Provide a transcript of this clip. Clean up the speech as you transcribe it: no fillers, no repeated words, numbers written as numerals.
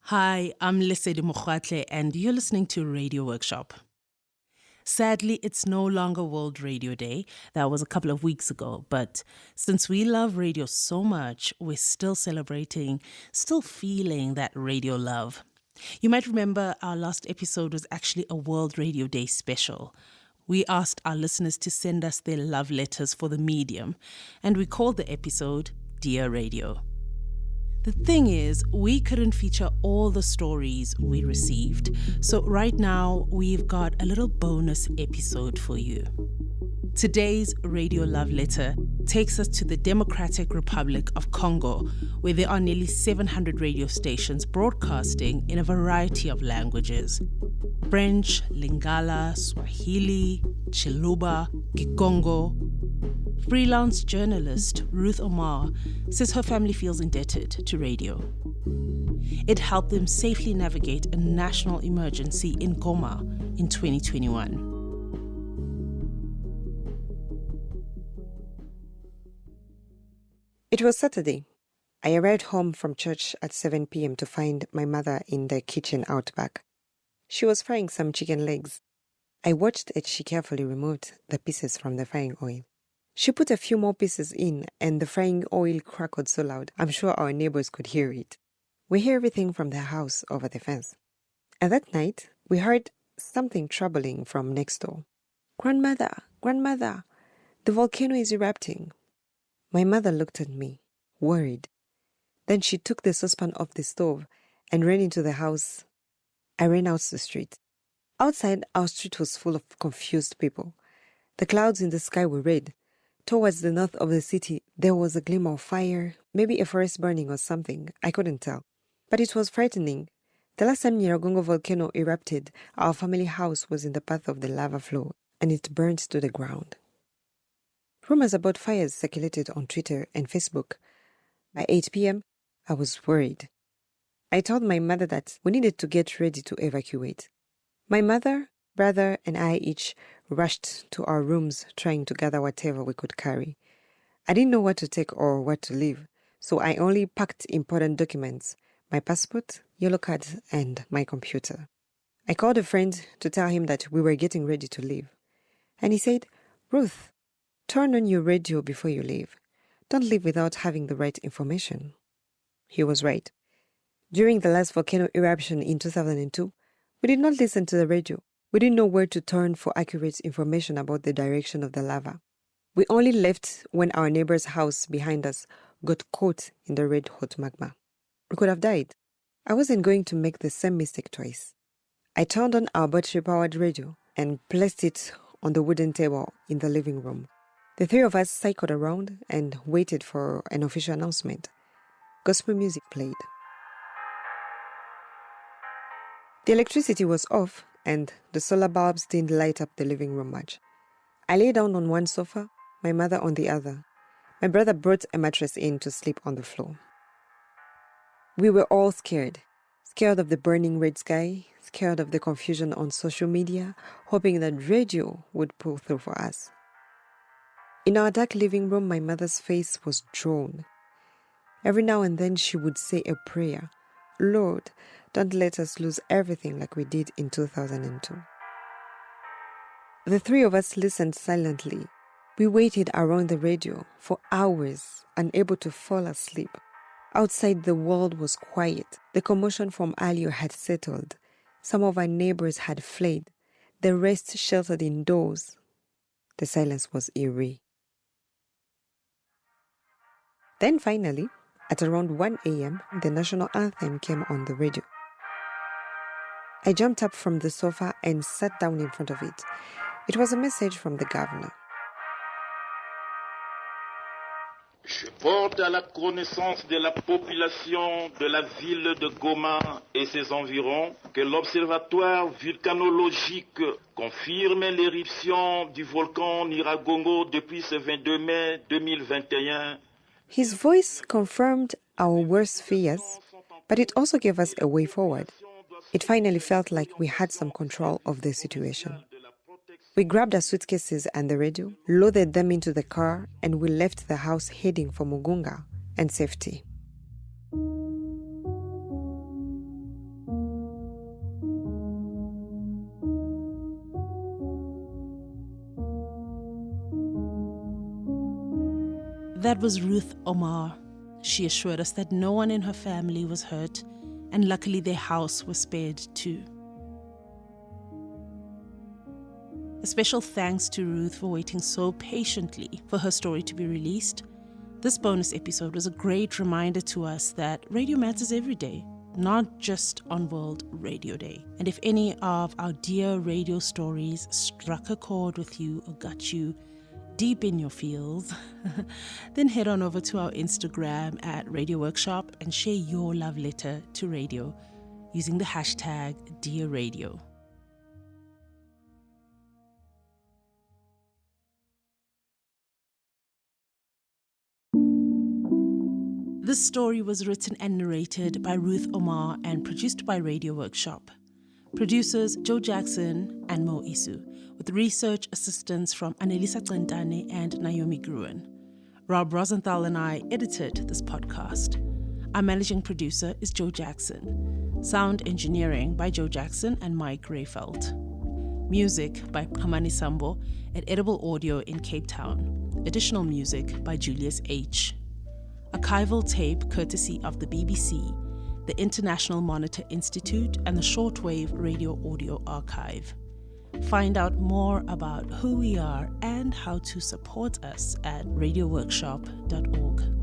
Hi, I'm Lesedi Mokgwatle and you're listening to Radio Workshop. Sadly, it's no longer World Radio Day. That was a couple of weeks ago. But since we love radio so much, we're still celebrating, still feeling that radio love. You might remember our last episode was actually a World Radio Day special. We asked our listeners to send us their love letters for the medium, and we called the episode Dear Radio. The thing is, we couldn't feature all the stories we received, so right now we've got a little bonus episode for you. Today's Radio Love Letter takes us to the Democratic Republic of Congo, where there are nearly 700 radio stations broadcasting in a variety of languages: French, Lingala, Swahili, Chiluba, Kikongo. Freelance journalist Ruth Omar says her family feels indebted to radio. It helped them safely navigate a national emergency in Goma in 2021. It was Saturday. I arrived home from church at 7 p.m. to find my mother in the kitchen out back. She was frying some chicken legs. I watched as she carefully removed the pieces from the frying oil. She put a few more pieces in, and the frying oil crackled so loud, I'm sure our neighbors could hear it. We hear everything from their house over the fence. And that night, we heard something troubling from next door. Grandmother, the volcano is erupting. My mother looked at me, worried. Then she took the saucepan off the stove and ran into the house. I ran out the street. Outside, our street was full of confused people. The clouds in the sky were red. Towards the north of the city, there was a glimmer of fire, maybe a forest burning or something. I couldn't tell. But it was frightening. The last time Nyiragongo volcano erupted, our family house was in the path of the lava flow, and it burned to the ground. Rumors about fires circulated on Twitter and Facebook. By 8 p.m., I was worried. I told my mother that we needed to get ready to evacuate. My mother, brother, and I each rushed to our rooms trying to gather whatever we could carry. I didn't know what to take or what to leave, so I only packed important documents, my passport, yellow card, and my computer. I called a friend to tell him that we were getting ready to leave. And he said, Ruth, turn on your radio before you leave. Don't leave without having the right information. He was right. During the last volcano eruption in 2002, we did not listen to the radio. We didn't know where to turn for accurate information about the direction of the lava. We only left when our neighbor's house behind us got caught in the red-hot magma. We could have died. I wasn't going to make the same mistake twice. I turned on our battery-powered radio and placed it on the wooden table in the living room. The three of us cycled around and waited for an official announcement. Gospel music played. The electricity was off, and the solar bulbs didn't light up the living room much. I lay down on one sofa, my mother on the other. My brother brought a mattress in to sleep on the floor. We were all scared. Scared of the burning red sky, scared of the confusion on social media, hoping that radio would pull through for us. In our dark living room, my mother's face was drawn. Every now and then she would say a prayer. Lord, don't let us lose everything like we did in 2002. The three of us listened silently. We waited around the radio for hours, unable to fall asleep. Outside, the world was quiet. The commotion from earlier had settled. Some of our neighbors had fled. The rest sheltered indoors. The silence was eerie. Then finally, at around 1 a.m., the national anthem came on the radio. I jumped up from the sofa and sat down in front of it. It was a message from the governor. Je porte à la connaissance de la population de la ville de Goma et ses environs que l'observatoire volcanologique confirme l'éruption du volcan Nyiragongo depuis ce 22 mai 2021. His voice confirmed our worst fears, but it also gave us a way forward. It finally felt like we had some control of the situation. We grabbed our suitcases and the radio, loaded them into the car, and we left the house heading for Mugunga and safety. That was Ruth Omar. She assured us that no one in her family was hurt, and luckily their house was spared too. A special thanks to Ruth for waiting so patiently for her story to be released. This bonus episode was a great reminder to us that radio matters every day, not just on World Radio Day. And if any of our dear radio stories struck a chord with you or got you deep in your feels, then head on over to our Instagram at Radio Workshop and share your love letter to radio using the hashtag Dear Radio. This story was written and narrated by Ruth Omar and produced by Radio Workshop. Producers Joe Jackson and Mo Isu, with research assistance from Annelisa Cantane and Naomi Gruen. Rob Rosenthal and I edited this podcast. Our managing producer is Joe Jackson. Sound engineering by Joe Jackson and Mike Rayfeld. Music by Hamani Sambo at Edible Audio in Cape Town. Additional music by Julius H. Archival tape courtesy of the BBC, the International Monitor Institute, and the Shortwave Radio Audio Archive. Find out more about who we are and how to support us at radioworkshop.org.